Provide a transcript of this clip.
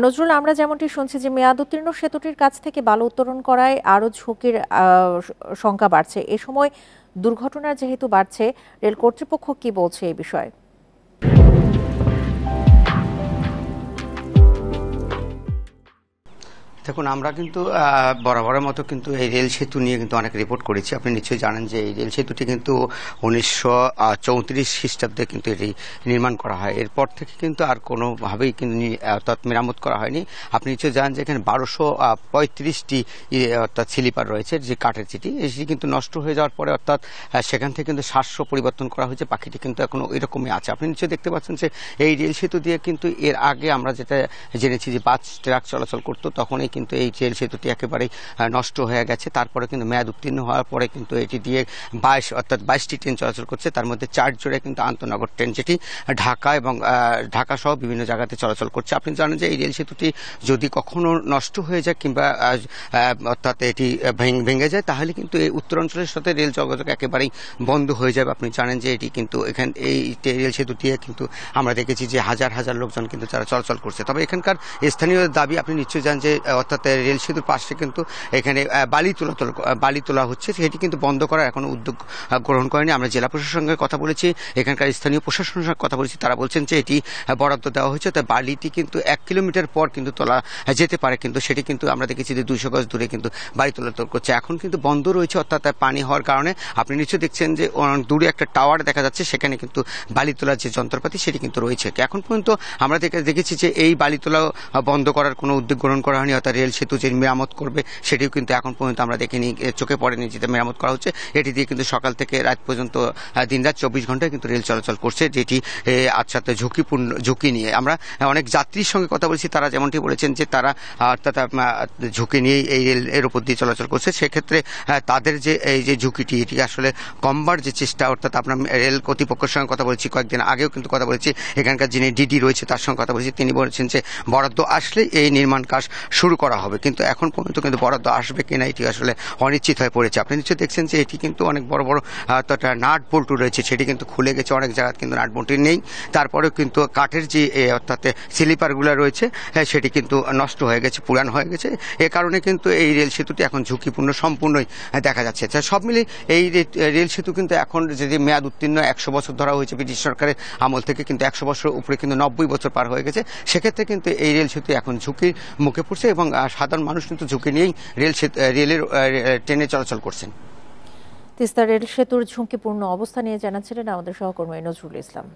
নজরুল, আমরা যেমনটি শুনছি যে মেয়াদ উত্তীর্ণ সেতুটির কাছ থেকে বালু উত্তোলন করায় আরও ঝুঁকির সংখ্যা বাড়ছে। এ সময় দুর্ঘটনা যেহেতু বাড়ছে, রেল কর্তৃপক্ষ কি বলছে এই বিষয়ে? দেখুন, আমরা কিন্তু বরাবরের মতো কিন্তু এই রেল সেতু নিয়ে কিন্তু অনেক রিপোর্ট করেছি। আপনি নিশ্চয়ই জানেন যে এই রেল সেতুটি কিন্তু 1934 খ্রিস্টাব্দে কিন্তু এটি নির্মাণ করা হয়। এরপর থেকে কিন্তু আর কোনোভাবেই কিন্তু অর্থাৎ মেরামত করা হয়নি। আপনি নিশ্চয়ই জানেন যে এখানে 1235টি অর্থাৎ স্লিপার রয়েছে, যে কাঠের চিটি, এটি কিন্তু নষ্ট হয়ে যাওয়ার পরে অর্থাৎ সেখান থেকে কিন্তু শ্বাস পরিবর্তন করা হয়েছে, পাখিটি কিন্তু এখনো এরকমই আছে। আপনি নিশ্চয়ই দেখতে পাচ্ছেন যে এই রেল সেতু দিয়ে কিন্তু এর আগে আমরা যেটা জেনেছি যে বাস ট্রাক চলাচল করতো, তখনই কিন্তু এই রেল সেতুটি একেবারেই নষ্ট হয়ে গেছে। তারপরে কিন্তু মেয়াদ উত্তীর্ণ হওয়ার পরে কিন্তু এটি দিয়ে 22টি ট্রেন চলাচল করছে, তার মধ্যে 4 জোড়ে কিন্তু আন্তনগর ট্রেন, যেটি ঢাকা এবং ঢাকা সহ বিভিন্ন জায়গাতে চলাচল করছে। আপনি জানেন যে এই রেল সেতুটি যদি কখনো নষ্ট হয়ে যায় কিংবা অর্থাৎ এটি ভেঙে যায়, তাহলে কিন্তু এই উত্তরাঞ্চলের সাথে রেল যোগাযোগ একেবারেই বন্ধ হয়ে যাবে। আপনি জানেন যে এটি কিন্তু এই রেল সেতু দিয়ে কিন্তু আমরা দেখেছি যে হাজার হাজার লোকজন কিন্তু যারা চলাচল করছে। তবে এখানকার স্থানীয় দাবি, আপনি নিশ্চয়ই জানেন যে অর্থাৎ রেল সেতুর পাশে কিন্তু এখানে বালি তোলা হচ্ছে, সেটি কিন্তু বন্ধ করার এখনো উদ্যোগ গ্রহণ করেনি। আমরা জেলা প্রশাসনের সঙ্গে কথা বলেছি, এখানকার স্থানীয় প্রশাসনের সঙ্গে কথা বলেছি, তারা বলছেন যে এটি বরাদ্দ দেওয়া হয়েছে, তাই বালিটি কিন্তু 1 কিলোমিটার পর কিন্তু তোলা যেতে পারে, কিন্তু সেটি কিন্তু আমরা দেখেছি যে 200 গজ দূরে কিন্তু বালি তোলা করছে। এখন কিন্তু বন্ধ রয়েছে, অর্থাৎ পানি হওয়ার কারণে। আপনি নিশ্চয়ই দেখছেন যে দূরে একটা টাওয়ার দেখা যাচ্ছে, সেখানে কিন্তু বালি তোলার যে যন্ত্রপাতি সেটি কিন্তু রয়েছে। এখন পর্যন্ত আমরা দেখেছি যে এই বালি তোলা বন্ধ করার কোনো উদ্যোগ গ্রহণ করা হয়নি, অর্থাৎ রেল সেতু যে মেরামত করবে সেটিও কিন্তু এখন পর্যন্ত আমরা দেখিনি, চোখে পড়েনি যেটা মেরামত করা হচ্ছে। এটি দিয়ে কিন্তু সকাল থেকে রাত পর্যন্ত দিনরাত 24 ঘন্টায় কিন্তু রেল চলাচল করছে, যেটি সাথে ঝুঁকি নিয়ে। আমরা অনেক যাত্রীর সঙ্গে কথা বলেছি, তারা যেমনটি বলেছেন যে তারা অর্থাৎ ঝুঁকি নিয়ে এই রেলের উপর দিয়ে চলাচল করছে। সেক্ষেত্রে তাদের যে এই যে ঝুঁকিটি, এটি আসলে কমবার যে চেষ্টা, অর্থাৎ আপনার রেল কর্তৃপক্ষের সঙ্গে কথা বলেছি, কয়েকদিন আগেও কিন্তু কথা বলেছি, এখানকার যিনি ডিডি রয়েছে তার সঙ্গে কথা বলেছি, তিনি বলেছেন যে বরাদ্দ আসলে এই নির্মাণ কাজ শুরু করা হবে, কিন্তু এখন পর্যন্ত কিন্তু বরাদ্দ আসবে কিনা এটি আসলে অনিশ্চিত হয়ে পড়েছে। আপনি নিশ্চয়ই দেখছেন যে এটি কিন্তু অনেক বড় বড় নাট বল্টু রয়েছে, সেটি কিন্তু খুলে গেছে, অনেক জায়গায় কিন্তু নাট বল্টু নেই। তারপরেও কিন্তু কাঠের যে অর্থাৎ স্লিপারগুলো রয়েছে সেটি কিন্তু নষ্ট হয়ে গেছে, পুরান হয়ে গেছে। এ কারণে কিন্তু এই রেল সেতুটি এখন ঝুঁকিপূর্ণ সম্পূর্ণই দেখা যাচ্ছে। সব মিলে এই রেল সেতু কিন্তু এখন যদি মেয়াদ উত্তীর্ণ 100 বছর ধরা হয়েছে ব্রিটিশ সরকারের আমল থেকে, কিন্তু 100 বছর উপরে কিন্তু 90 বছর পার হয়ে গেছে। সেক্ষেত্রে কিন্তু এই রেল সেতু এখন ঝুঁকির মুখে পড়ছে এবং সাধারণ মানুষ কিন্তু ঝুঁকি নিয়েই রেলের ট্রেনে চলাচল করছেন। তিস্তা রেল সেতুর ঝুঁকিপূর্ণ অবস্থা নিয়ে জানাচ্ছিলেন আমাদের সহকর্মী নজরুল ইসলাম।